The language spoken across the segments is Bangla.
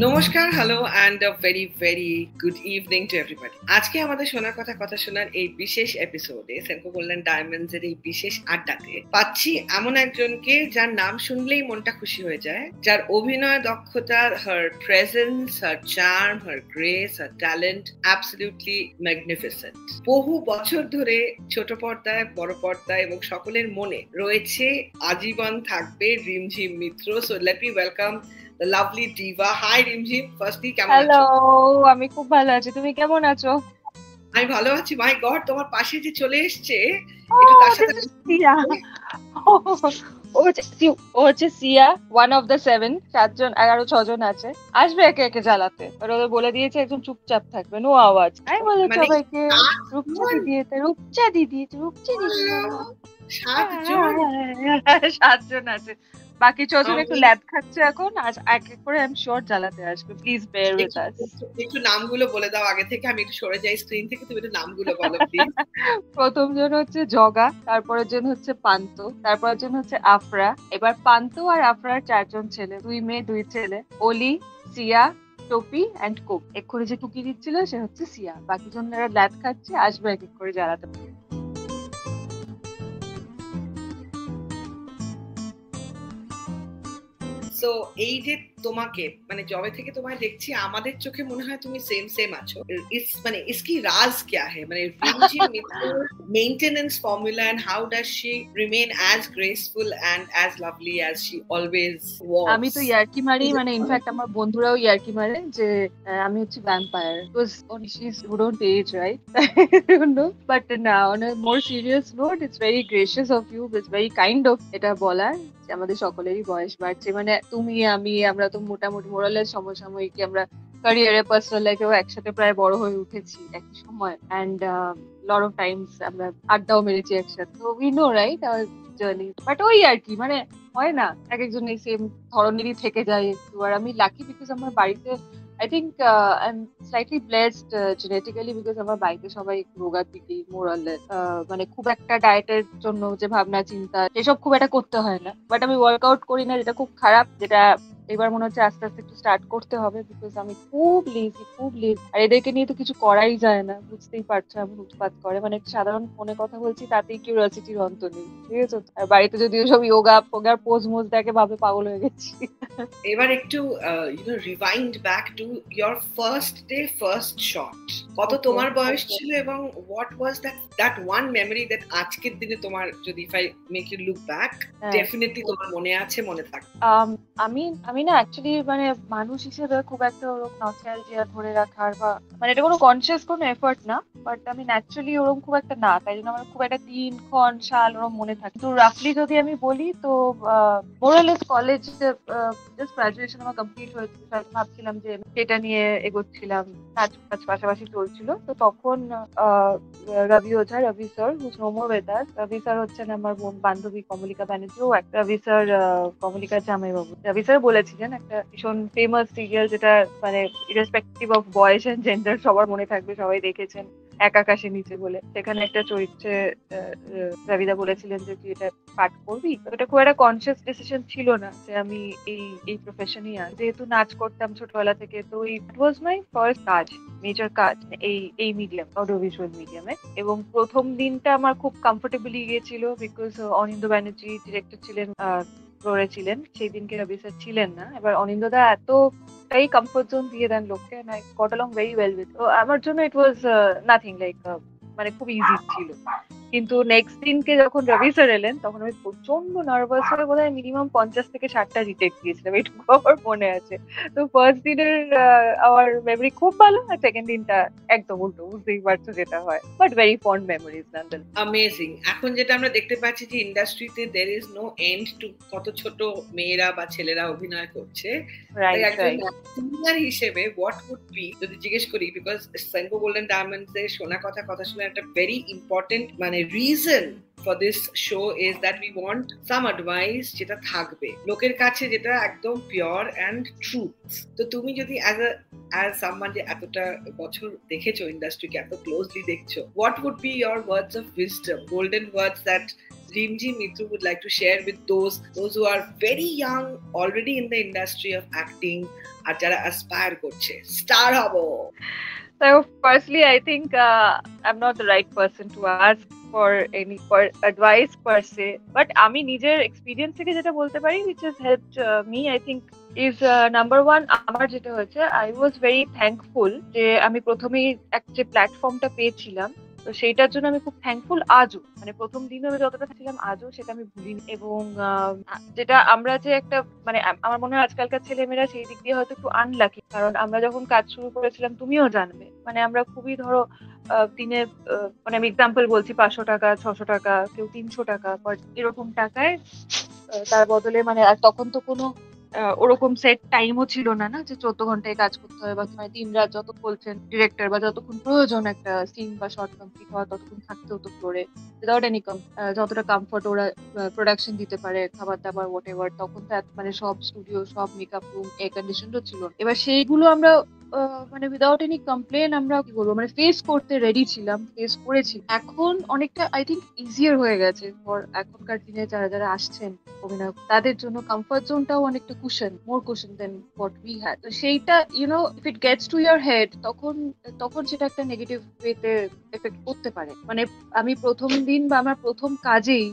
নমস্কার, hello and a very very good evening to everybody. আজকে আমাদের শোনার কথা শোনার এই বিশেষ এপিসোডে সেনকো গোল্ডেন ডায়মন্ডস এর এই বিশেষ আড্ডাতে পাচ্ছি এমন একজনকে যার নাম শুনলেই মনটা খুশি হয়ে যায়, যার অভিনয় দক্ষতা, হার প্রেজেন্স, হার চার্ম, হার গ্রেস, হার ট্যালেন্ট অ্যাবসলিউটলি ম্যাগনিফিসেন্ট। বহু বছর ধরে ছোট পর্দায়, বড় পর্দায় এবং সকলের মনে রয়েছে, আজীবন থাকবে Rimjhim Mitra. So let me welcome the lovely diva. Hi Rimjhim, firstly কেমন আছো? হ্যালো, আমি খুব ভালো আছি। তুমি কেমন আছো? আমি ভালো আছি। মাই গড, তোমার পাশে যে চলে এসেছে, একটু তার সাথে সিয়া। ও হচ্ছে সিয়া, ওয়ান অফ দ্য 7। 11 জন আছে, আসবে একে একে জ্বালাতে। আর ওদের বলে দিয়েছে একদম চুপচাপ থাকবে, নো আওয়াজ। আমি বলে সবাইকে রূপচা দিদি 7 জন আছে। বাকি 6 জন একটু ল্যাদ খাচ্ছে এখন। আজ এক এক করে আমি শিওর জ্বালাতে আসবে। Please bear with us. একটু নামগুলো বলে দাও আগে থেকে, আমি একটু সরে যাই স্ক্রিন থেকে, তুমি একটু নামগুলো বলো প্লিজ। প্রথম জন হচ্ছে জগা, তারপরের জন হচ্ছে পান্ত, তারপরের জন হচ্ছে আফরা। এবার পান্ত আর আফরার 4 জন ছেলে, 2 মেয়ে 2 ছেলে। অলি, সিয়া, টপি এন্ড কোক। এক্ষুনি যে টুকি দিচ্ছিল সে হচ্ছে সিয়া। বাকি জনেরা ল্যাদ খাচ্ছে, আসবে এক এক করে জ্বালাতে। সো এই যে তোমাকে মানে জবে থেকে তোমায় দেখছি, আমাদের চোখে মনে হয় তুমি সেম আছো। মানে इसकी राज क्या है, মানে রিমঝিম মিত্রর maintenance formula and how does she remain as graceful and as lovely as she always was. আমি তো ইয়ার্কি মারি, মানে ইনফ্যাক্ট আমার বন্ধুরাও ইয়ার্কি মারে যে আমি হচ্ছে vampire, because who don't age, right? I don't know, but now on a more serious note, it's very gracious of you, it's very kind of এটা বলার যে আমাদের সকলেরই বয়স বাড়ছে। মানে তুমি আমরা তো মোটামুটি মোরালের সমসাময়িক, আমরা ক্যারিয়ারে পার্সোনাল লাইফেও একসাথে প্রায় বড় হয়ে উঠেছি একই সময়, অ্যান্ড লট অফ টাইমস আমরা আড্ডাও মেরেছি একসাথে। তো we know, right, hour journey. But ওই আর কি, মানে হয় না এক একজন এই সেম ধরনেরই থেকে যায় একটু। আর আমি লাকি বিকজ আমার বাড়িতে I think I am slightly blessed genetically, because আমার বাড়িতে সবাই রোগার দিকেই মোরালে, মানে খুব একটা ডায়েটের জন্য যে ভাবনা চিন্তা এসব খুব একটা করতে হয় না। বাট আমি ওয়ার্কআউট করি না, যেটা খুব খারাপ, যেটা এবার মনে হচ্ছে আস্তে আস্তে একটু স্টার্ট করতে হবে, বিকজ আমি খুব লেজি। আর এদেরকে নিয়ে তো কিছু করাই যায় না, বুঝতেই পারছো এমন উৎপাত করে। মানে সাধারণ ফোনে কথা বলছি তাতেই কিউরিওসিটির অন্ত নেই, ঠিক আছে? আর বাড়িতে যদি সব যোগা পোজ মোজ দেখে ভাবে পাগল হয়ে গেছি। এবার একটু rewind back to your first day first shot. কত তোমার বয়স ছিল এবং what was that one memory that আজকের দিনে তোমার, যদি if I make you look back, definitely তোমার মনে আছে, মনে থাকবে? আমি না অ্যাকচুয়ালি মানে মানুষ হিসেবে খুব একটা ওরকম নস্টালজিয়া ধরে রাখার বা মানে এটা কোনো কনসিয়াস কোনো এফর্ট না, বাট আমি ন্যাচারালি ওরকম খুব একটা না, তাই জন্য আমার খুব একটা দিনক্ষণ সাল ওরকম মনে থাকে। তো রাফলি যদি আমি বলি তো মোরালেস কলেজ জাস্ট গ্রাজুয়েশন আমার কমপ্লিট হয়েছিল, ভাবছিলাম যে সেটা নিয়ে এগোচ্ছিলাম, কাজ পাশাপাশি চলছিল। তো তখন Ravi Ojha, Ravi sir, whose no more with us, Ravi sir হচ্ছেন আমার বান্ধবী কমলিকা ব্যানার্জি, ও একটা রবি স্যার, কমলিকার জামাইবাবু। রবি স্যার বলেছিলেন একটা ভীষণ ফেমাস সিরিয়াল, যেটা মানে ইরেসপেক্টিভ অফ বয়স এন্ড জেন্ডার সবার মনে থাকবে, সবাই দেখেছেন, এক আকাশের নিচে বলে। সেখানে একটা চরিত্রে রবিদা বলেছিলেন যে তুই এটা পাঠ করবি। এটা খুব একটা কনসিয়াস ডিসিশন ছিল না যে আমি এই প্রফেশনেই আছি, যেহেতু নাচ করতাম ছোটবেলা থেকে। তো ইট ওয়াজ মাই ফার্স্ট কাজ, মেজর কাজ এই মিডিয়াম, অডিও ভিজুয়াল মিডিয়ামে। এবং প্রথম দিনটা আমার খুব কমফোর্টেবলি গিয়েছিল, বিকজ অনিন্দ ব্যানার্জি ডিরেক্টর ছিলেন, ছিলেন। সেই দিনকে রবি স্যার ছিলেন না। এবার অনিন্দদা এতটাই কমফোর্ট জোন দিয়ে দেন লোককে, and I got along very well with. তো আমার জন্য ইট ওয়াজ নাথিং লাইক, মানে খুব ইজি ছিল। কিন্তু নেক্সট দিনকে যখন রবি স্যার এলেন, তখন আমি প্রচন্ড নার্ভাস হয়ে বোধহয় মিনিমাম 50 থেকে 60টা রিটেক দিয়েছিলাম, এইটুকু আমার মনে আছে। তো ফার্স্ট দিনের আমার মেমরি খুব ভালো, আর সেকেন্ড দিনটা একদম উল্টো, বুঝতেই পারছো যেটা হয়। বাট ভেরি ফন্ড মেমোরিজ নান্দল। অ্যামেজিং। এখন যেটা আমরা দেখতে পাচ্ছি যে ইন্ডাস্ট্রিতে there is no end to কত ছোট মেয়েরা বা ছেলেরা অভিনয় করছে। একজন সিঙ্গার হিসেবে হোয়াট উড বি, যদি জিজ্ঞেস করি, বিকজ সেনকো গোল্ডেন ডায়মন্ডস এর শোনা কথা শোনা একটা ভেরি ইম্পর্টেন্ট মানে reason for this show is that we want some advice যেটা থাকবে লোকের কাছে, যেটা একদম পিওর অ্যান্ড ট্রুথ। তো তুমি যদি as someone যে এতটা বছর দেখেছো ইন্ডাস্ট্রিকে, এত ক্লোজলি দেখছো, what would be your words of wisdom, golden words that Rimjhim Mitra would like to share with those who are very young, already in the industry of acting, আর যারা অ্যাসপায়ার করছে স্টার হবো? So firstly, I think I'm not the right person to ask for any advice per se, but আমি নিজের এক্সপিরিয়েন্স থেকে যেটা বলতে পারি which has helped me I think is number one, আমার যেটা হয়েছে I was very thankful যে আমি প্রথমেই একটা প্ল্যাটফর্মটা পেয়েছিলাম, তো সেইটার জন্য আমি খুব থ্যাঙ্কফুল আজও, মানে প্রথম দিনে আমি যতটা ছিলাম আজও সেটা আমি ভুলিনি। এবং যেটা আমরা যে একটা মানে আমার মনে হয় আজকালকার ছেলেমেয়েরা সেই দিক দিয়ে হয়তো একটু আনলাকি, কারণ আমরা যখন কাজ শুরু করেছিলাম তুমিও জানবে মানে আমরা খুবই ধরো দিনে মানে আমি এক্সাম্পল বলছি 500 টাকা 600 টাকা কেউ 300 টাকা এরকম টাকায় তার বদলে মানে আর তখন তো কোনো ওরকম সেট টাইমও ছিল না না যে 14 ঘন্টায় কাজ করতে হবে বা মানে 3 রাত যত বলছেন ডিরেক্টর বা যতক্ষণ প্রয়োজন একটা সিন বা শর্ট কমপ্লিট হওয়া ততক্ষণ থাকতে হতো ফ্লোরে উইদাউট এনি যতটা কমফর্ট ওরা প্রোডাকশন দিতে পারে খাবার দাবার হোয়াট এভার, তখন তো মানে সব স্টুডিও সব মেকআপ রুম এয়ার কন্ডিশনও ছিল, এবার সেইগুলো আমরা মানে উইদাউট এনি কমপ্লেন আমরা কি বলবো মানে ফেস করতে রেডি ছিলাম, ফেস করেছি। এখন অনেকটা আই থিঙ্ক ইজিয়ার হয়ে গেছে ফর এখনকার দিনে যারা যারা আসছেন অভিনয় তাদের জন্য কমফর্ট জোনটাও অনেকটা cushion, more cushion than what we had. তো সেইটা you know if it gets to your head তখন তখন সেটা একটা নেগেটিভ ওয়েতে এফেক্ট করতে পারে। মানে আমি প্রথম দিন বা আমার প্রথম কাজেই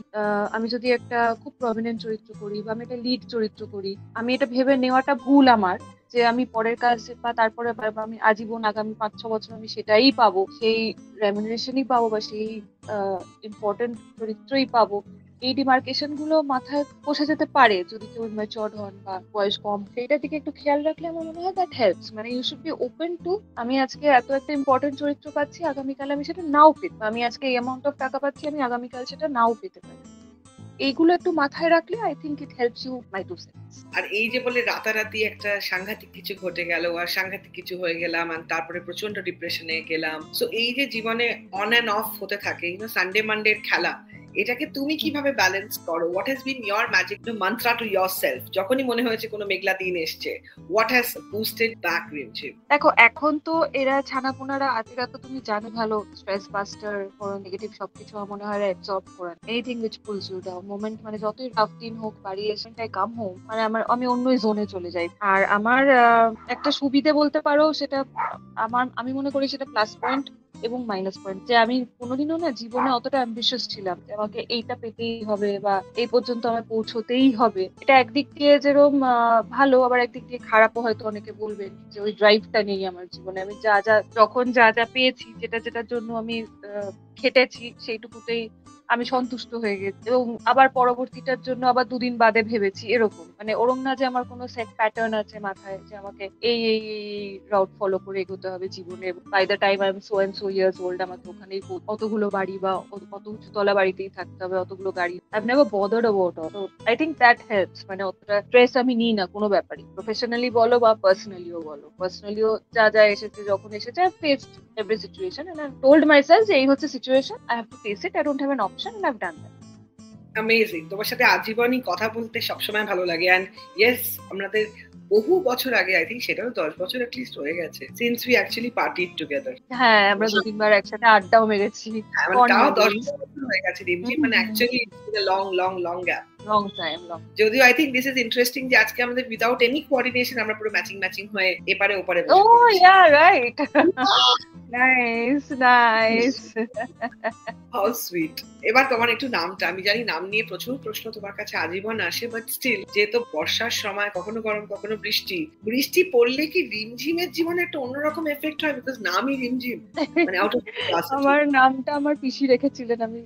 আমি যদি একটা খুব প্রমিনেন্ট চরিত্র করি বা আমি একটা লিড চরিত্র করি, আমি এটা ভেবে নেওয়াটা ভুল আমার যে আমি পরের কাজ বা তারপরে আমি আজীবন আগামী 5-6 বছর আমি সেটাই পাবো, সেই রেমুনারেশনই পাবো বা সেই ইম্পর্টেন্ট চরিত্রই পাবো। এই ডিমার্কেশন গুলো মাথায় বসে যেতে পারে যদি কেউ ম্যাচিওর্ড হন বা বয়স কম, সেইটার দিকে একটু খেয়াল রাখলে আমার মনে হয় দ্যাট হেল্পস। মানে you should be open to আমি আজকে এত একটা ইম্পর্টেন্ট চরিত্র পাচ্ছি আগামীকাল আমি সেটা নাও পেতে, আমি আজকে এই অ্যামাউন্ট অফ টাকা পাচ্ছি আমি আগামীকাল সেটা নাও পেতে পারি। এইগুলো একটু মাথায় রাখলে I think it helps you my two cents. আর এই যে বলে রাতারাতি একটা সাংঘাতিক কিছু ঘটে গেল আর সাংঘাতিক কিছু হয়ে গেলাম আর তারপরে প্রচন্ড ডিপ্রেশনে গেলাম, সো এই যে জীবনে অন এন্ড অফ হতে থাকে সানডে মানডের খেলা, এটাকে তুমি কিভাবে ব্যালেন্স করো? What has been your magic mantra to yourself যখনই মনে হয়েছে কোনো মেঘলা দিন এসছে? What has boosted back Rimjhim? দেখো এখন তো এরা ছানাপোনারা আজেরা তো তুমি জানো ভালো স্ট্রেস বাস্টার কোনো নেগেটিভ সবকিছু আমার মনে হয় অ্যাবজর্ব করে anything which pools you down moment, মানে যতই টাফ দিন হোক বাড়ি এসে কাম হোক মানে আমি অন্য জোনে চলে যাই। আর আমার একটা সুবিধে বলতে পারো সেটা আমি মনে করি সেটা প্লাস পয়েন্ট এবং মাইনাস পয়েন্ট, যে আমি কোনোদিনও না জীবনে অতটা অ্যাম্বিশিয়াস ছিলাম যে আমাকে এইটা পেতেই হবে বা এই পর্যন্ত আমার পৌঁছতেই হবে। এটা একদিক দিয়ে যেরকম ভালো, আবার একদিক দিয়ে খারাপও হয়তো অনেকে বলবেন যে ওই ড্রাইভটা নেই আমার জীবনে। আমি যা যা যখন যা যা পেয়েছি যেটা যেটার জন্য আমি খেটেছি সেইটুকুতেই আমি সন্তুষ্ট হয়ে গেছি, এবং আবার পরবর্তীটার জন্য আবার দুদিন বাদে ভেবেছি এরকম, মানে ওরম না যে আমার কোনো সেট প্যাটার্ন আছে মাথায় যে আমাকে এই এই এই রাউট ফলো করে এগোতে হবে জীবনে, by the time I am so and so years old আমাকে ওখানেই অতগুলো বাড়ি বা অত উঁচুতলা বাড়িতেই থাকতে হবে অতগুলো গাড়ি। I have never bothered about all, তো আই থিঙ্ক দ্যাট হেল্পস। মানে অতটা স্ট্রেস আমি নিই না কোনো ব্যাপারই, প্রফেশনালি বলো বা পার্সোনালিও বলো। পার্সোনালিও যা যা এসেছে যখন এসেছে I faced every situation and I told myself যে এই হচ্ছে situation, I have to face it, I don't have an option and I have done that. Amazing, তোমার সাথে আজীবনই কথা বলতে সবসময় ভালো লাগে। অ্যান্ড ইয়েস, আমাদের বহু বছর আগে, আই থিঙ্ক সেটাও 10 বছর অ্যাটলিস্ট হয়ে গেছে সিন্স উই অ্যাকচুয়ালি পার্টিড টুগেদার। হ্যাঁ আমরা 2-3 বার একসাথে আড্ডাও মেরেছি। তাও 10 বছর হয়ে গেছে রিমঝিম, মানে actually long long long gap. Long time long. যদিও I think this is interesting যে আজকে আমাদের উইদাউট এনি কোঅর্ডিনেশন আমরা পুরো ম্যাচিং ম্যাচিং হয়ে এপারে ওপারে ও বসে পড়েছি। Yeah right, nice nice. How sweet. এবার তোমার একটু নামটা, আমি জানি নাম নিয়ে প্রচুর প্রশ্ন তোমার কাছে আজীবন আসে, বাট স্টিল যেহেতু বর্ষার সময় কখনো গরম কখনো বৃষ্টি, বৃষ্টি পড়লে কি রিমঝিমের জীবনে একটা অন্যরকম এফেক্ট হয়? বিকজ নামই রিমঝিম, মানে আউট অফ আমার নামটা আমার পিসি রেখেছিলেন, আমি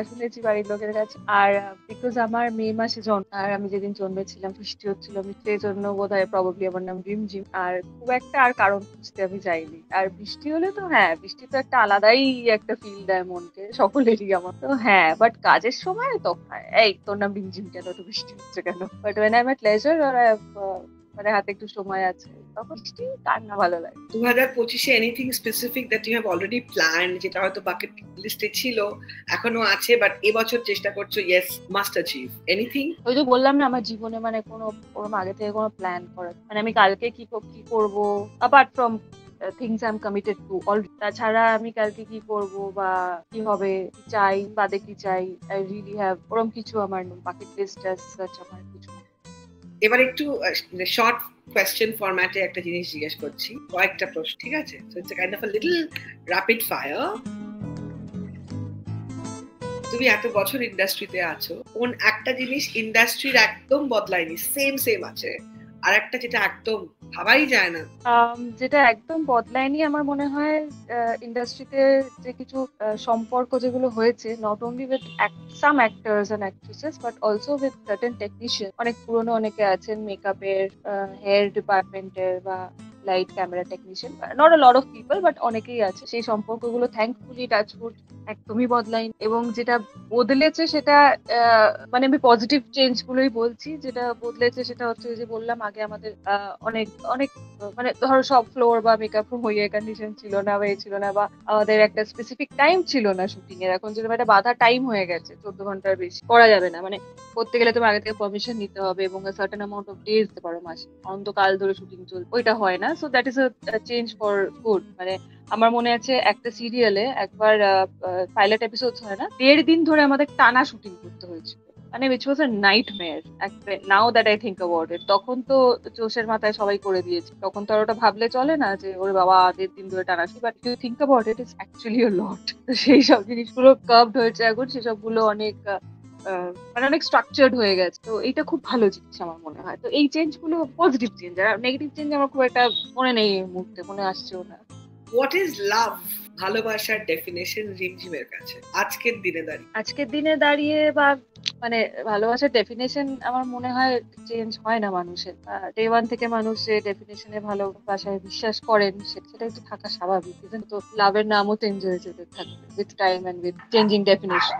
শুনেছি বাড়ির লোকের কাছে। আর বিকজ আমার মে মাসে জন্ম আর আমি যেদিন জন্মেছিলাম বৃষ্টি হচ্ছিল, আমি সেই জন্য বোধহয় প্রবাবলি আমার নাম রিমঝিম। আর খুব একটা আর কারণ খুঁজতে আমি যাইনি। আর বৃষ্টি হলে তো হ্যাঁ বৃষ্টি তো একটা আলাদাই একটা ফিল দেয় মনকে সকলেরই, আমার তো হ্যাঁ। বাট কাজের সময় তো এই তোর নাম রিমঝিম কেন, তো বৃষ্টি হচ্ছে কেন? But when I am at leisure আর মানে হাতে একটু সময় আছে তখন বৃষ্টি কার না ভালো লাগে। 2025-এ anything specific that you have already planned, যেটা হয়তো বাকেট লিস্টে ছিল এখনো আছে বাট এবছর চেষ্টা করছো ইয়েস মাস্ট অ্যাচিভ এনিথিং? ওই যে বললাম না আমার জীবনে মানে কোনো ওরকম আগে থেকে কোনো প্ল্যান করা, মানে আমি কালকে কি করব apart from things I am committed two already, তাছাড়া আমি কালকে কি করব বা কি হবে কি চাই বাদে কি চাই আই রিয়েলি হ্যাভ ওরকম কিছু আমার বাকেট লিস্ট আমার কিছু। এবার একটু শর্ট কোয়েশ্চেন ফরম্যাটে একটা জিনিস জিজ্ঞেস করছি, কয়েকটা প্রশ্ন, ঠিক আছে? So it's kind of a little rapid fire. তুমি এত বছর ইন্ডাস্ট্রিতে আছো, কোন একটা জিনিস ইন্ডাস্ট্রির একদম বদলায়নি, সেম আছে, আর একটা যেটা একদম ভাবাই যায় না? যেটা একদম বদলায়নি আমার মনে হয় ইন্ডাস্ট্রিতে যে কিছু সম্পর্ক যেগুলো হয়েছে, not only with some actors and actresses but also with certain technician. অনেক পুরনো অনেকে আছেন মেকআপের, হেয়ার ডিপার্টমেন্টের বা light camera technician, not a lot of people but অনেকেই আছে। সেই সম্পর্কগুলো থ্যাঙ্কফুলি টাচউড একদমই বদলায়নি। এবং যেটা বদলেছে সেটা মানে আমি পজিটিভ চেঞ্জ গুলোই বলছি। যেটা বদলেছে সেটা হচ্ছে যে বললাম আগে আমাদের অনেক অনেক মানে ধরো সব ফ্লোর বা মেকআপ রুম এয়ার কন্ডিশন ছিল না বা ছিল না, বা আমাদের একটা স্পেসিফিক টাইম ছিল না শুটিং এর। এখন যেরকম একটা বাধা টাইম হয়ে গেছে, 14 ঘন্টার বেশি করা যাবে না, মানে করতে গেলে তোমার আগে থেকে পারমিশন নিতে হবে এবং সার্টেন অ্যামাউন্ট অফ ডেজ দিতে পারো মাসে, অনন্তকাল ধরে শুটিং চলবে, ওইটা হয় না। So that is a change for good. মানে আমার মনে আছে একটা সিরিয়ালে একবার পাইলট এপিসোড হয় না, 1.5 দিন ধরে আমাদের টানা শুটিং করতে হয়েছিল, মানে which was a nightmare actually, now that I think about it। তখন তো জোশের মাথায় সবাই করে দিয়েছে, তখন তো আর ওটা ভাবলে চলে না যে ওরে বাবা 1.5 দিন ধরে টানা, but you think about it, it's actually a lot. তো সেই সব জিনিসগুলো কার্ভড হয়েছে এখন, সেসব গুলো অনেক মানে অনেক স্ট্রাকচার্ড হয়ে গেছে। তো এইটা খুব ভালো জিনিস আমার মনে হয়। তো এই চেঞ্জ গুলো পজিটিভ চেঞ্জ, আর নেগেটিভ চেঞ্জ আমার খুব একটা মনে নেই, এই মুহূর্তে মনে আসছেও না। হোয়াট ইজ লাভ, ভালোবাসার ডেফিনেশন রিমঝিমের কাছে আজকের দিনে দাঁড়িয়ে? আজকের দিনে দাঁড়িয়ে বা মানে ভালোবাসার ডেফিনেশন আমার মনে হয় চেঞ্জ হয় না মানুষের। ডে ওয়ান থেকে মানুষ যে ডেফিনেশনে ভালোবাসায় বিশ্বাস করেন সেটা একটু থাকা স্বাভাবিক। তো লাভের নামও চেঞ্জ হয়েছে থাকবে with time and with changing definition.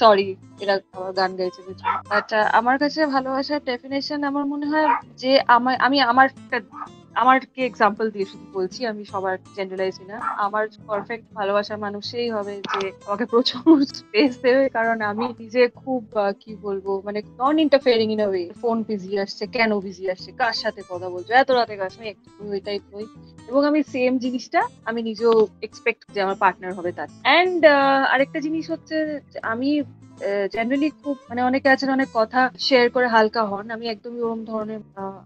Sorry, এরা আবার গান গাইছে কিছু। আচ্ছা, আমার কাছে ভালোবাসার ডেফিনেশন আমার মনে হয় যে আমি আমারকে এক্সাম্পল দিয়ে শুধু বলছি, আমি সবার জেনারেলাইজ না। আমার পারফেক্ট ভালোবাসার মানুষ সেই হবে যে আমাকে প্রচুর স্পেস দেবে, কারণ আমি নিজে খুব কি বলবো, মানে non interfering in a way. Phone busy আসছে, কেন বিজি আসছে, কার সাথে কথা বলছো এত রাতে, কার সঙ্গে, ওই টাইপ নই। এবং আমি সেম জিনিসটা আমি নিজেও এক্সপেক্ট যে আমার পার্টনার হবে তার। অ্যান্ড আরেকটা জিনিস হচ্ছে আমি জেনারেলি খুব মানে অনেকে আছেন অনেক কথা শেয়ার করে হালকা হন, আমি একদমই ওরকম ধরনের।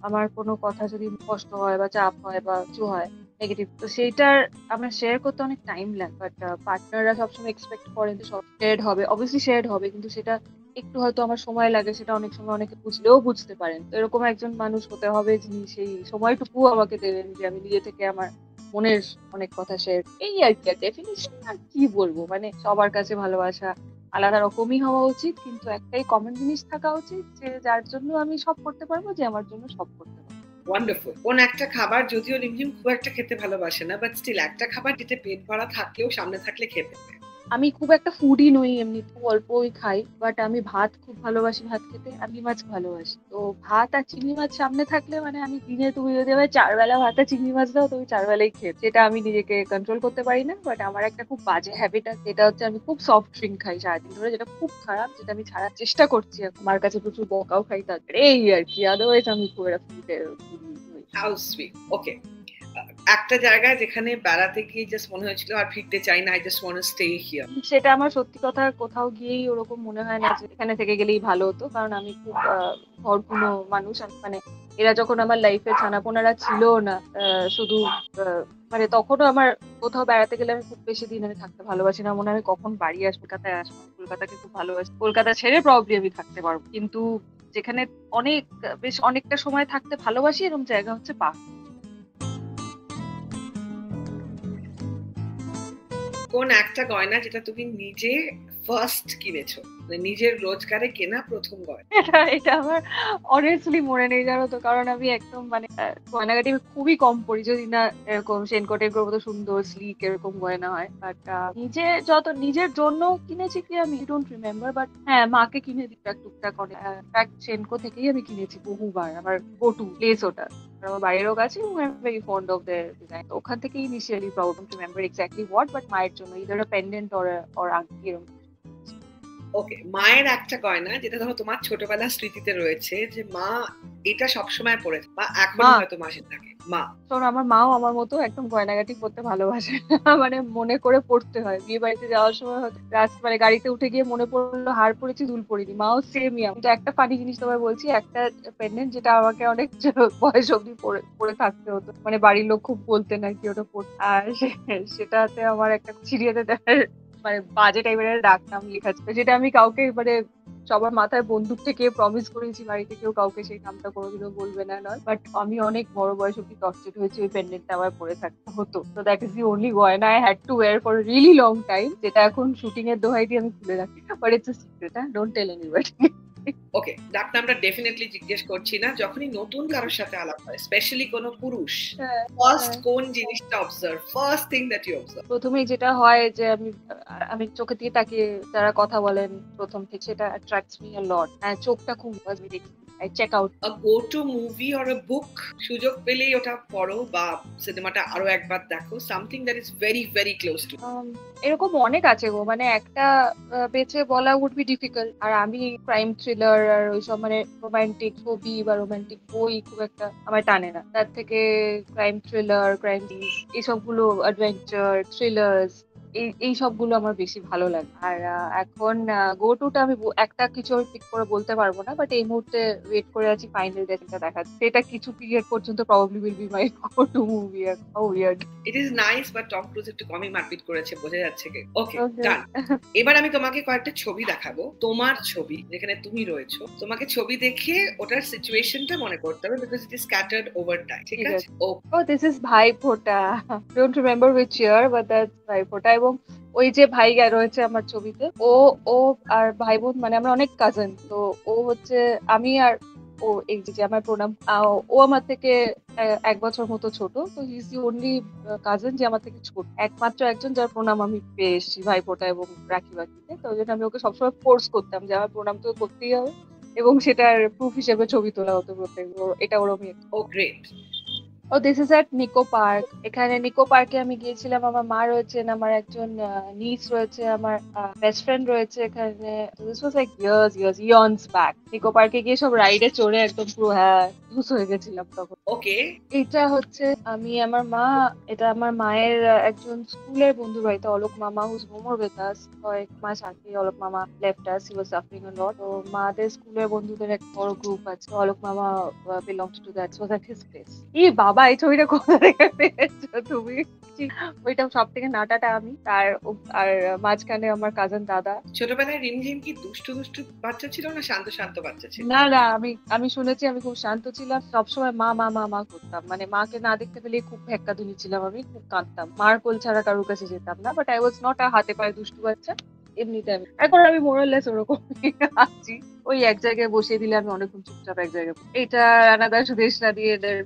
আমার কোনো কথা যদি কষ্ট হয় বা চাপ হয় বা কিছু হয় নেগেটিভ, তো সেইটার আমার শেয়ার করতে অনেক টাইম লাগে। বাট পার্টনাররা সবসময় এক্সপেক্ট করেন যে সব শেয়ার হবে, অবভিয়াসলি শেয়ার হবে, কিন্তু সেটা একটু হয়তো আমার সময় লাগে, সেটা অনেক সময় অনেকে বুঝলেও বুঝতে পারেন। তো এরকম একজন মানুষ হতে হবে যিনি সেই সময়টুকু আমাকে দেবেন যে আমি নিজে থেকে আমার মনের অনেক কথা শেয়ার, এই আর কি। আর ডেফিনিশন আর কি বলবো, মানে সবার কাছে ভালোবাসা আলাদা রকমই হওয়া উচিত, কিন্তু একটাই কমন জিনিস থাকা উচিত যে যার জন্য আমি সব করতে পারবো, যে আমার জন্য সব করতে পারবো। ওয়ান্ডারফুল। কোন একটা খাবার, যদিও রিমঝিম খুব একটা খেতে ভালোবাসে না, বাট স্টিল একটা খাবার যেটা পেট ভরা থাকলেও সামনে থাকলে খেতে। আমি খুব একটা ফুডি নই, এমনি খুব অল্পই খাই, বাট আমি ভাত খুব ভালোবাসি, ভাত খেতে। আমি মাছ ভালোবাসি, তো ভাত আর চিংড়ি মাছ সামনে থাকলে মানে আমি দিনে, তুমি যদি আমার 4 বেলা ভাত আর চিংড়ি মাছ দাও, তুমি 4 বেলাই খেয়ে। সেটা আমি নিজেকে কন্ট্রোল করতে পারি না। বাট আমার একটা খুব বাজে হ্যাবিট আছে, যেটা হচ্ছে আমি খুব সফট ড্রিঙ্ক খাই সারাদিন ধরে, যেটা খুব খারাপ, যেটা আমি ছাড়ার চেষ্টা করছি। আমার কাছে প্রচুর বকাও খাই তাদের, এই আর কি। আদারওয়াইজ আমি খুব একটা ফুডের। How sweet. ওকে, একটা জায়গায় যেখানে বেড়াতে গিয়ে জাস্ট মনে হয়েছিল আর ফিরতে চাই না, I just want to stay here? সেটা আমার সত্যি কথা কোথাও গিয়েই ওরকম মনে হয় না যে এখানে থেকে গেলেই ভালো হতো, কারণ আমি খুব ঘরকুনো মানুষ। মানে এরা যখন আমার লাইফে ছানাপোনারা ছিল না, শুধু মানে তখনও আমার কোথাও বেড়াতে গেলে আমি খুব বেশি দিন আমি থাকতে ভালোবাসি না, মনে হয় আমি কখন বাড়ি আসবো, কলকাতায় আসবো। কলকাতাকে খুব ভালোবাসি, কলকাতা ছেড়ে প্রবলি আমি থাকতে পারবো, কিন্তু যেখানে অনেক বেশ অনেকটা সময় থাকতে ভালোবাসি এরকম জায়গা হচ্ছে পাহাড়। কোন একটা গয়না যেটা তুমি নিজে ফার্স্ট কিনেছো, মানে নিজের রোজগারে কেনা প্রথম গয়না? এটা আমার অনেস্টলি মনে নেই, জানো তো, কারণ আমি একদম মানে গয়নাগাটি আমি খুবই কম পরি, যদি না এরকম সেনকোটের মতো সুন্দর স্লিক এরকম গয়না হয়। বাট নিজে যত নিজের জন্য কিনেছি কি আমি ডোন্ট রিমেম্বার, বাট হ্যাঁ মাকে কিনে দিই টুকটাক অনেক। সেনকো থেকেই আমি কিনেছি বহুবার, আমার গো টু প্লেস ওটা। আমার বাইরেও কাছে, I am very fond of the design. ওখান থেকেই initially problem remember exactly what, but মায়ের জন্য ইদার পেন্ডেন্ট অর আংটি এরকম। ওকে, মায়ের একটা গয়না যেটা ধরো তোমার ছোটবেলার স্মৃতিতে রয়েছে, যে মা এটা সবসময় পড়েছে বা এখনো হয়তো মাসে থাকে, মা। শোনো, আমার মাও আমার মতো একদম গয়নাগাটি করতে ভালোবাসে। মানে মনে করে পড়তে হয়। বিয়ে বাড়িতে যাওয়ার সময় হয়তো মানে গাড়িতে উঠে গিয়ে মনে পড়লো হার পড়েছি, দুল পড়িনি। মাও সেমই। কিন্তু একটা ফানি জিনিস তোমায় বলছি, একটা পেন্ডেন্ট যেটা আমাকে অনেক বয়স অব্দি পরে থাকতে হতো, মানে বাড়ির লোক খুব বলতেন আর কি ওটা পড়তে। আর সেটাতে আমার একটা সিরিয়াতে মানে বাজে টাইপের ডাক নাম লেখা ছিল, যেটা আমি কাউকে মানে সবার মাথায় বন্দুক থেকে প্রমিস করেছি বাড়িতে কেউ কাউকে সেই নামটা কোনোদিনও বলবে না, নয়। বাট আমি অনেক বড় বয়স অব্দি টর্চার হয়েছে ওই পেন্ডেন্টটা আমার পরে থাকতে হতো। তো দ্যাট ইজ দি অনলি গয়না I had to wear for really long time, যেটা এখন শুটিং এর দোহাই দিয়ে আমি খুলে রাখি। But it's a secret, don't tell anybody. Okay, ডাক নামটা ডেফিনেটলি জিজ্ঞেস করছি না। যখনই নতুন কারোর সাথে আলাপ হয়, স্পেশালি কোনো পুরুষ, ফার্স্ট কোন জিনিসটা observe, first thing that you observe? প্রথমেই যেটা হয় যে আমি চোখে দিয়ে তাকিয়ে যারা কথা বলেন প্রথম থেকে, সেটা অ্যাট্রাক্টস মি আ লট। চোখটা খুব আমি দেখি, I check out. A go to movie or a book, সুযোগ পেলেই ওটা পড়ো বা সিনেমাটা আরো একবার দেখো, something that is very very close to. এরকম অনেক আছে গো, মানে একটা বেছে বলা উড বি ডিফিকাল্ট। আর আমি ক্রাইম থ্রিলার আর ওইসব মানে রোমান্টিক ছবি বা রোমান্টিক বই খুব একটা আমার টানে না। তার থেকে ক্রাইম থ্রিলার, ক্রাইম এইসবগুলো, অ্যাডভেঞ্চার থ্রিলার্স, এই সবগুলো আমার বেশি ভালো লাগে। আর এখন গো টুটা আমি একটা কিছু আমি পিক করে বলতে পারবো না, বাট এই মুহূর্তে ওয়েট করে আছি ফাইনাল ডেস্টিনেশনটা দেখার। সেটা কিছু পিরিয়ড পর্যন্ত probably will be my go to movie. How weird. It is nice, but Tom Cruise একটু কমই মারপিট করেছে, বোঝা যাচ্ছে কি। ওকে, ডান। এবার আমি তোমাকে কয়েকটা ছবি দেখাবো, তোমার ছবি যেখানে তুমি রয়েছো। তোমাকে ছবি দেখে ওটার সিচুয়েশনটা মনে করতে হবে, because it is scattered over time, ঠিক আছে? Oh, this is Bhaiphonta. Don't remember which year, but that's Bhaiphonta. এবং ওই যে ভাই রয়েছে আমার ছবিতে, ও ও আর ভাই বোন, মানে আমরা অনেক কাজিন। তো ও হচ্ছে আমি আর ও, এই যে আমার প্রণাম, ও আমার থেকে 1 বছর মতো ছোট। তো he is the only cousin যে আমার থেকে ছোট, একমাত্র একজন যার প্রণাম আমি পেয়ে এসেছি ভাইফোঁটা এবং রাখি বাকিতে। তো ওই জন্য আমি ওকে সবসময় ফোর্স করতাম যে আমার প্রণাম তো করতেই হবে, এবং সেটার প্রুফ হিসেবে ছবি তোলা হতো প্রত্যেক। এটা ওরকমই। Oh great. Oh this is at Nicco Park. এখানে নিকো পার্কে আমি গিয়েছিলাম। আমার মা রয়েছেন, আমার একজন নিস রয়েছে, আমার বেস্ট ফ্রেন্ড রয়েছে এখানে। This was like years back. Nicco পার্কে গিয়ে সব রাইডে চড়ে একদম পুরো ধুস হয়ে গেছিলাম তখন। ওকে, এটা হচ্ছে আমি আমার মা, এটা আমার মায়ের একজন স্কুলের বন্ধু বাড়িতে, অলোক মামা, whose no more with us। কয়েক মাস আগে অলোক মামা left us, he was suffering a lot। তো মাদের স্কুলের বন্ধুদের এক বড় গ্রুপ আছে, তো অলোক মামা belongs to that, so that his place। বাবা, এই ছবিটা কোথা থেকে পেয়েছো তুমি? ওইটা সব থেকে নাটাটা আমি, আর মাঝখানে আমার কাজিন দাদা। ছোটবেলায় রিমঝিম কি দুষ্টু দুষ্টু বাচ্চা ছিল না শান্ত শান্ত বাচ্চা ছিল? না না, আমি শুনেছি আমি খুব শান্ত ছিলাম, সবসময় মা মা মা মা করতাম। মানে মাকে না দেখতে পেলে খুব ভেক্কাতুনি ছিলাম, আমি খুব কাঁদতাম, মার কোল ছাড়া কারোর কাছে যেতাম না। But I was not a হাতে পায়ে দুষ্টু বাচ্চা এমনিতে। এখন আমি মোরাললেস ওরকম আছি। ওই এক জায়গায় বসিয়ে দিলে আমি অনেকক্ষণ চুপচাপ এক জায়গায়। এটা রানাদা, সুদেশ নাদি, এদের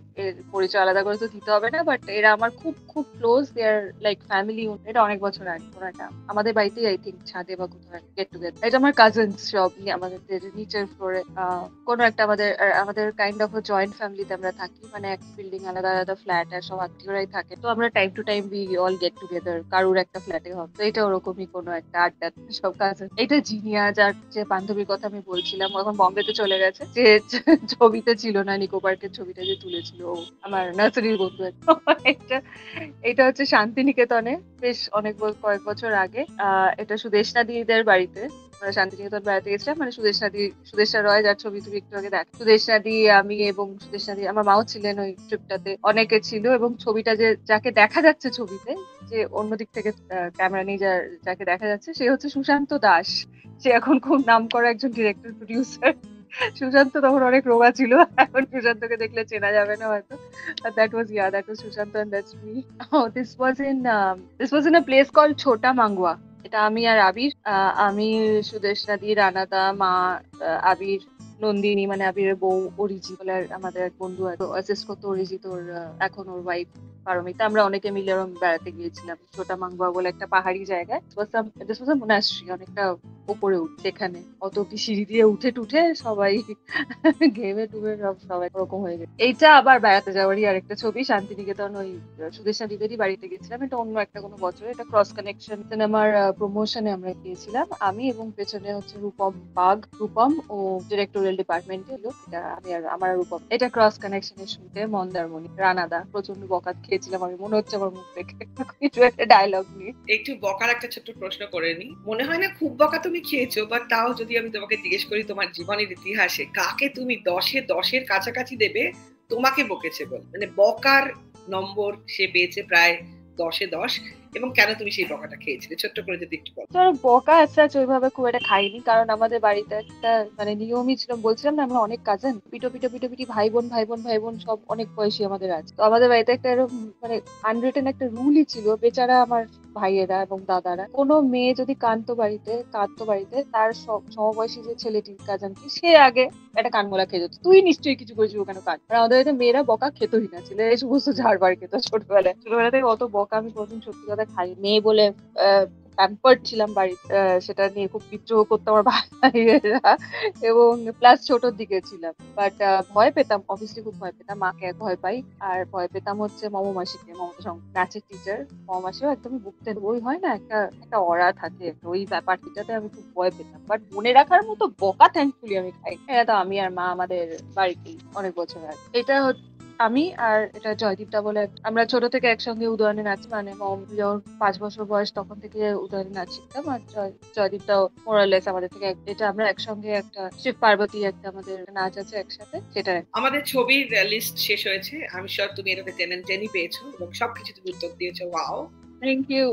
পরিচয় আলাদা করে তো দিতে হবে না, বাট এরা আমার খুব খুব ক্লোজ। দে আর লাইক ফ্যামিলি। এটা অনেক বছর আগে কোনো একটা আমাদের বাড়িতেই আই থিঙ্ক ছাদে বা কোথাও গেট টুগেদার। এটা আমার কাজিনস সব আমাদের নিচের ফ্লোরে কোনো একটা আমাদের কাইন্ড অফ জয়েন্ট ফ্যামিলিতে আমরা থাকি, মানে এক বিল্ডিং আলাদা আলাদা ফ্ল্যাট, আর সব আত্মীয়রাই থাকে। তো আমরা time to time we all get together, কারুর একটা ফ্ল্যাটে হবে। তো এটা ওরকমই কোনো একটা আড্ডা সব কাজিন। এটা জিনিয়া, যার যে বান্ধবীর কথা আমি বলছিলাম, ও এখন বম্বেতে চলে গেছে। যে ছবিতে ছিল না, নিকো পার্কের ছবিটা যে তুলেছিল, ও আমার নার্সারির বন্ধু। এটা এটা হচ্ছে শান্তিনিকেতনে, বেশ কয়েক বছর আগে। এটা সুদেষ্ণা দিদিদের বাড়িতে আমরা শান্তিনিকেতন বেড়াতে গেছিলাম। মানে সুদেষ্ণা রয়, যার ছবি তুমি একটু আগে দেখ, সুদেষ্ণা দি, আমি এবং সুদেষ্ণা দি, আমার মাও ছিলেন ওই ট্রিপটাতে, অনেকে ছিল। এবং ছবিটা যাকে দেখা যাচ্ছে ছবিতে, যে অন্যদিক থেকে ক্যামেরা নিয়ে যাকে দেখা যাচ্ছে, সে হচ্ছে সুশান্ত দাস। সে এখন খুব নামকরা একজন ডিরেক্টর প্রডিউসার। সুশান্ত তখন অনেক রোগা ছিল, এখন সুশান্তকে দেখলে চেনা যাবে না হয়তো। That was Sushant, and that's me. Oh, this was in a place called ছোটা মাঙ্গুয়া। এটা আমি আর আবির, আমি, সুদেশ নাদি, রানাদা, মা, আবির, নন্দিনী মানে আবিরের বউ, অরিজি বলে আমাদের এক বন্ধু আছে, অ্যাসিস্ট করতো অরিজি, তোর এখন ওর ওয়াইফ পারমিতা। আমরা অনেকে মিলে ওরকম বেড়াতে গিয়েছিলাম ছোটা মাঙ্গুয়া বলে একটা পাহাড়ি জায়গায়। দিস ওয়াজ আ মোনাস্ট্রি, অনেকটা ওপরে উঠছে, এখানে অত কি সিঁড়ি দিয়ে উঠে টুঠে সবাই ঘেমে টুমে সবাই ওরকম হয়ে গেছে। এইটা আবার বেড়াতে যাওয়ারই আরেকটা ছবি, শান্তিনিকেতন ওই সুদেশনা দিদেরই বাড়িতে গেছিলাম, এটা অন্য একটা কোনো বছরে, এটা ক্রস কানেকশন সিনেমার প্রমোশনে আমরা গিয়েছিলাম, আমি এবং পেছনে হচ্ছে রূপম বাগ, রূপম ও ডিরেক্টোরিয়াল ডিপার্টমেন্টে লোক, এটা আমি আর আমার রূপম, এটা ক্রস কানেকশনের শুনতে মন্দারমণি, রানাদা প্রচন্ড বকাত খেয়েছিলাম আমি, মনে হচ্ছে আমার মুখ দেখে কিছু একটা ডায়লগ নিয়ে। একটু বকার একটা ছোট্ট প্রশ্ন করে নি, মনে হয় না খুব বকা তুমি খেয়েছো, বাট তাও যদি আমি তোমাকে জিজ্ঞেস করি তোমার জীবনের ইতিহাসে কাকে তুমি 10-এর কাছাকাছি দেবে তোমাকে বকেছে বল, মানে বকার নম্বর সে পেয়েছে প্রায় 10-10, এবং কেন তুমি সেই বকাটা খেয়েছিলে ছোট্ট করে যদি একটু বলো। বকা আচ্ছা ওইভাবে খুব একটা খাইনি, কারণ আমাদের বাড়িতে একটা মানে নিয়মই ছিল, বলছিলাম না আমরা অনেক কাজিন, পিটো পিটো পিটো পিটি ভাই বোন সব অনেক বয়সী আমাদের আছে, তো আমাদের বাড়িতে একটা এরকম মানে আনরিটেন একটা রুলই ছিল, বেচারা আমার ভাইয়েরা এবং দাদারা, কোনো মেয়ে যদি কাঁদতো বাড়িতে তার সমবয়সী যে ছেলেটি কাজানটি, সে আগে একটা কানমোলা খেয়ে যেত, তুই নিশ্চয়ই কিছু করেছিস ওখানে কান, আর আমাদের বাড়িতে মেয়েরা বকা খেতই না, ছেলে এই সমস্ত ঝাড়বার খেত ছোটবেলা থেকে অত বকা আমি প্রথম সত্যি কথা খাই, মেয়ে বলে প্যাম্পার্ড ছিলাম বাড়িতে, সেটা নিয়ে খুব বিদ্রোহ করতো আমার ভাইয়েরা, এবং প্লাস ছোটর দিকে ছিলাম, বাট ভয় পেতাম, অবভিয়াসলি খুব ভয় পেতাম, মাকে এক ভয় পাই, আর ভয় পেতাম হচ্ছে মাসিকে, মমতা নাচের টিচার, মাসিও একদমই বুকতেন, ওই হয় না একটা একটা অরা থাকে, ওই ব্যাপারটাতে আমি খুব ভয় পেতাম, বাট মনে রাখার মতো বকা থ্যাঙ্কফুলি আমি খাই, এটা তো আমি আর মা আমাদের বাড়িতেই অনেক বছর আগে। এটা আমি আর এটা জয়দীপটা বলে আমরা ছোট থেকে একসঙ্গে উদয়নে নাচি, মানে মম যখন 5 বছর বয়স তখন থেকে উদয়নে নাচ শিখতাম, আর জয়দীপটাও মোরালেস আমাদের থেকে এটা আমরা একসঙ্গে একটা শিব পার্বতী একটা আমাদের নাচ আছে একসাথে, সেটা। আমাদের ছবির লিস্ট শেষ হয়েছে, আমি শিওর তুমি এটাতে জেনে পেয়েছো এবং সবকিছু তুমি উত্তর দিয়েছো, ওয়াও থ্যাংক ইউ।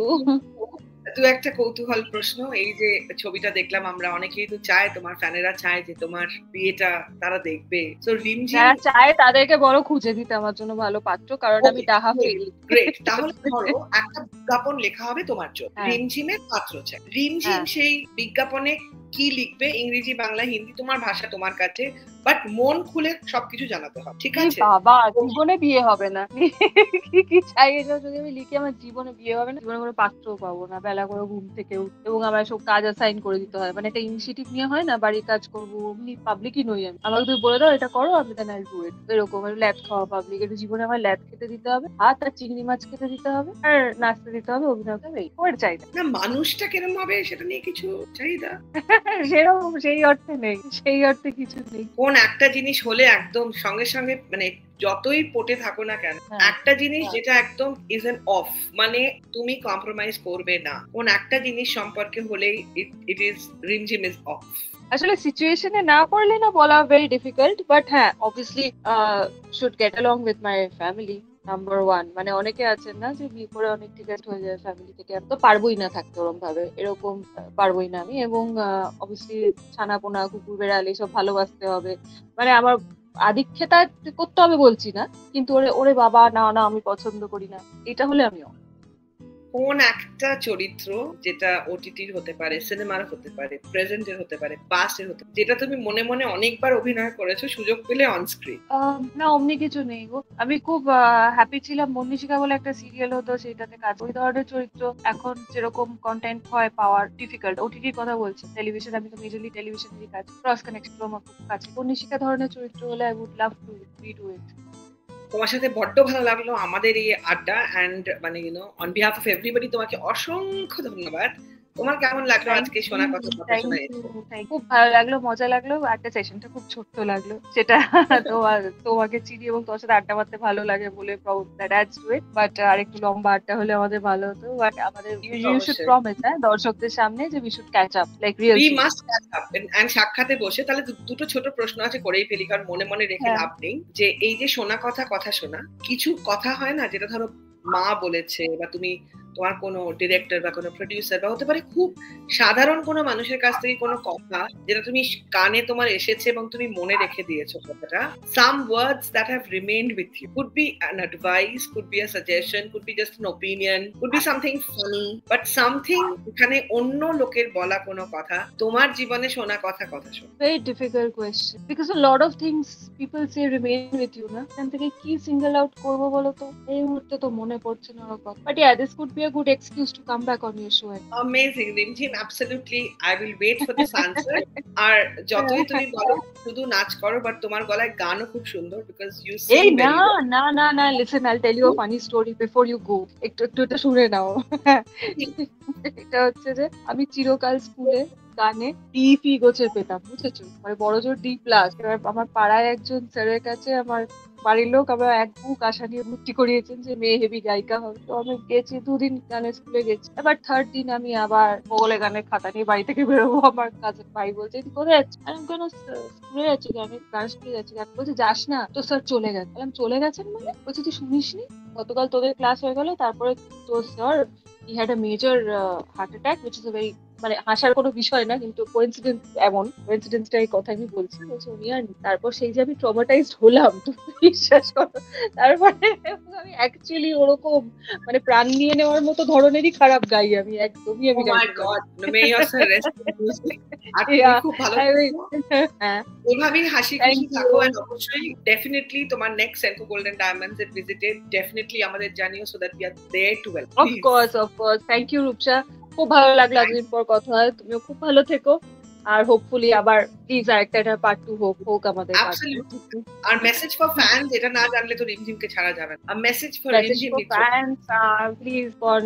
দু একটা কৌতূহল প্রশ্ন, এই যে ছবিটা দেখলাম আমরা, অনেকেই তো চায়, তোমার ফ্যানেরা চায় যে তোমার বিয়েটা তারা দেখবে, তো রিমঝিম যারা চায় তাদেরকে বড় খুঁজে দিতে আমার জন্য ভালো পাত্র, কারণ আমি ডাহা ফেল। গ্রেট, তাহলে ধরো একটা বিজ্ঞাপন লেখা হবে তোমার জন্য, রিমঝিমের পাত্র চাই, রিমঝিম সেই বিজ্ঞাপনে কি লিখবে, ইংরেজি বাংলা হিন্দি তোমার ভাষা তোমার কাছে, বাট মন খুলে সবকিছু জানাতে হবে, ঠিক আছে? বাবা জীবনে বিয়ে হবে না, কি চাই এটা যদি আমি লিখি, আমার জীবনে বিয়ে হবে না, জীবনে কোনো পাত্রও পাবো না, বেলা করে ঘুম থেকে উঠতে, এবং আমার সব কাজ অ্যাসাইন করে দিতে হয়, মানে একটা ইনিশিয়েটিভ নিয়ে হয় না, বাড়ির কাজ করবো, এমনি পাবলিকই নই আমি, আমাকে তুমি বলে দাও এটা করো, আমি দেন আই ডু ইট, এরকম ল্যাদ খাওয়া পাবলিক, একটু জীবনে আমার ল্যাদ খেতে দিতে হবে, ভাত আর চিংড়ি মাছ খেতে দিতে হবে, আর নাচতে দিতে হবে, অভিনয় করতে হবে, এই ওর চাহিদা না, মানুষটা কিরম হবে সেটা নিয়ে কিছু চাহিদা সেরকম সেই অর্থে নেই, সেই অর্থে কিছু নেই। কোন একটা জিনিস হলে একদম সঙ্গে সঙ্গে, মানে যতই পটে থাকো না কেন, একটা জিনিস যেটা একদম ইজ এন অফ, মানে তুমি কম্প্রোমাইজ করবে না, কোন একটা জিনিস সম্পর্কে হলেই it is Rimjhim is of. আসলে সিচুয়েশনে না পড়লে না বলা ভেরি ডিফিকাল্ট, বাট হ্যাঁ obviously should get along with my family number one, মানে অনেকে আছেন না যে বিয়ে করে অনেক ডিটেস্ট হয়ে যায় ফ্যামিলি থেকে, আমি তো পারবোই না থাকতে ওরকম ভাবে, এরকম পারবোই না আমি, এবং অবভিয়াসলি ছানাপোনা কুকুর বেড়াল এসব ভালোবাসতে হবে, মানে আমার আদিক্ষেতা করতে হবে বলছি না, কিন্তু ওরে ওরে বাবা না না আমি পছন্দ করি না, এটা হলে আমিও। কোন একটা চরিত্র, যেটা ওটিটির হতে পারে, সিনেমার হতে পারে, প্রেজেন্টের হতে পারে, পাস্টের হতে পারে, যেটা তুমি মনে মনে অনেকবার অভিনয় করেছো সুযোগ পেলে অন স্ক্রিন? না অমনি কিছু নেই গো, আমি খুব হ্যাপি ছিলাম, মনীষিকা বলে একটা সিরিয়াল হতো সেটাতে কাজ, ওই ধরনের চরিত্র এখন যেরকম কন্টেন্ট হয় পাওয়ার ডিফিকাল্ট, ওটিটির কথা বলছি, টেলিভিশন আমি তো মেজরলি টেলিভিশনেরই কাজ, ক্রস কানেকশন আমার খুব কাছে, মনীষিকা ধরনের চরিত্র হলে I would love to do it. তোমার সাথে বড্ড ভালো লাগলো আমাদের এই আড্ডা, এন্ড মানে অন বিহাফ অফ এভরিবডি তোমাকে অসংখ্য ধন্যবাদ। তোমার কেমন লাগলো আজকে শোনা কথা শোনা? খুব ভালো লাগলো, মজা লাগলো, একটা সেশনটা খুব ছোট্ট লাগলো, সেটা তোমাকে চিনি এবং তোমার সাথে আড্ডা মারতে ভালো লাগে বলে বাট আর একটু লম্বা আড্ডা হলে আমাদের ভালো হতো, বাট আমাদের ইউ শুড প্রমিস দর্শকদের সামনে যে we should catch up, like real we must catch up, and সাক্ষাতে বসে। তাহলে দুটো ছোট প্রশ্ন আছে, করেই ফেলি, কারণ মনে মনে রেখে লাভ নেই, যে এই যে শোনা কথা শোনা, কিছু কথা হয় না যেটা ধরো মা বলেছে, বা তুমি তোমার কোনো ডিরেক্টর বা কোনো প্রডিউসার, বা হতে পারে খুব সাধারণ কোনো মানুষের কাছ থেকে কোনো কথা যেটা তুমি কানে তোমার এসেছে এবং তুমি মনে রেখে দিয়েছো কথাটা, some words that have remained with you, could be an advice, could be a suggestion, could be just an opinion, could be something funny, but something এখানে অন্য লোকের বলা কোনো কথা, তোমার জীবনে শোনা কথা শোনা। Very difficult question because a lot of things people say remain with you, না এখান থেকে কি সিঙ্গেল আউট করবো বলো তো, এই মুহূর্তে তো মনে পড়ছে না ওর কথা, but yeah this could be a a good excuse to come back on your show. Amazing, Rimjim. Absolutely, I will wait for this answer. আর যতই তুমি বলো শুধু নাচ করো, বাট তোমার গলায় গানও খুব সুন্দর, because you sing very well. না, listen, I'll tell you a funny story before you go. একটু শুনে নাও। এটা হচ্ছে যে আমি চিরকাল স্কুলে গানে ডি গোছের পেতাম, বুঝেছো, মানে বড় জোর D+। এবার আমার পাড়ায় একজন স্যারের কাছে আমার বাড়ির লোক আবার এক বুক আশা নিয়ে ভর্তি করিয়েছেন যে মেয়ে হেভি গায়িকা হবে। তো আমি গেছি, 2 দিন গানের স্কুলে গেছি। এবার 3rd দিন আমি আবার বগলে গানের খাতা নিয়ে বাড়ি থেকে বেরোবো। আমার কাছে ভাই বলছে তুই কোথায় যাচ্ছিস? আমি কেন স্কুলে যাচ্ছি, গানের গান শিখে যাচ্ছি। বলছে যাস না, তো স্যার চলে গেছে। বললাম চলে গেছেন মানে? বলছে তুই শুনিসনি, গতকাল তোদের ক্লাস হয়ে গেল, তারপরে তোর sir he had a major heart attack, which is a very, মানে হাসার কোনো বিষয় না, কিন্তু কোইন্সিডেন্স, এমন কোইন্সিডেন্সটাই কথা আমি বলছি। উনি আর তারপর সেই যে আমি ট্রমাটাইজড হলাম, তুমি বিশ্বাস করো। তারপরে আমি অ্যাকচুয়ালি ওরকম মানে প্রাণ নিয়ে নেওয়ার মতো ধরনেরই খারাপ গাই আমি, একদমই আমি খুব ভালো। এভাবেই হাসি খুশি থাকো, এন্ড অবশ্যই ডেফিনেটলি তোমার নেক্সট সেন্কো গোল্ডেন ডায়মন্ডস এর ভিজিটে ডেফিনেটলি আমাদের জানিও, so that we are there to welcome. Of course thank you Rupsa, খুব ভালো লাগলো এতদিন পর কথা হয়। তুমিও খুব ভালো থেকো, আর হোপফুলি আবার প্লিজ আরেকটা পার্ট 2 হোক আমাদের। আর মেসেজ ফর ফ্যান্স, এটা না জানলে তো রিমঝিমকে ছাড়া যাবে না। Message for Rimjhim fans, please on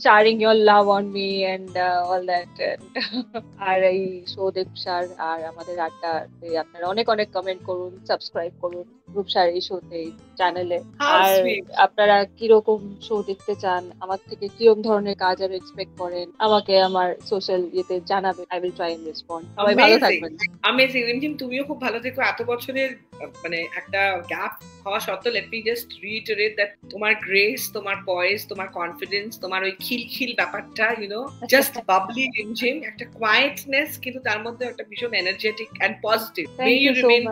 sharing your love on me and all that. আর এই শো রূপসার আর আমাদের আড্ডাতে আপনারা অনেক অনেক কমেন্ট করুন, সাবস্ক্রাইব করুন রূপসার এই শোতে, চ্যানেলে। আর আপনারা কিরকম শো দেখতে চান, আমার থেকে কিরকম ধরনের কাজ আর এক্সপেক্ট করেন, আমাকে আমার সোশ্যাল ইয়েতে জানাবেন। I will try and respond. সবাই ভালো থাকবেন। অ্যামেজিং রিমঝিম, তুমিও খুব ভালো থেকো। এত বছরের মানে একটা গ্যাপ হওয়া সত্ত্বেও, let me just reiterate that তোমার গ্রেস, তোমার পয়েজ, তোমার কনফিডেন্স, তোমার ওই খিলখিল ব্যাপারটা, you know, just bubbly Rimjhim, একটা কোয়াইটনেস, কিন্তু তার মধ্যে একটা ভীষণ energetic and positive. May you remain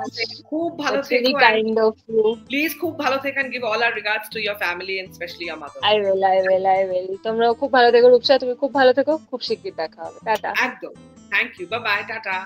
খুব ভালো থেকো, কাইন্ড অফ ইউ। প্লিজ খুব ভালো থেকো, and give all our regards to your family and especially your mother. I will. তোমরাও খুব ভালো থেকো রূপসা, তুমি খুব ভালো থেকো, খুব শিগগির দেখা হবে। টাটা। একদম, thank you, bye bye, tata.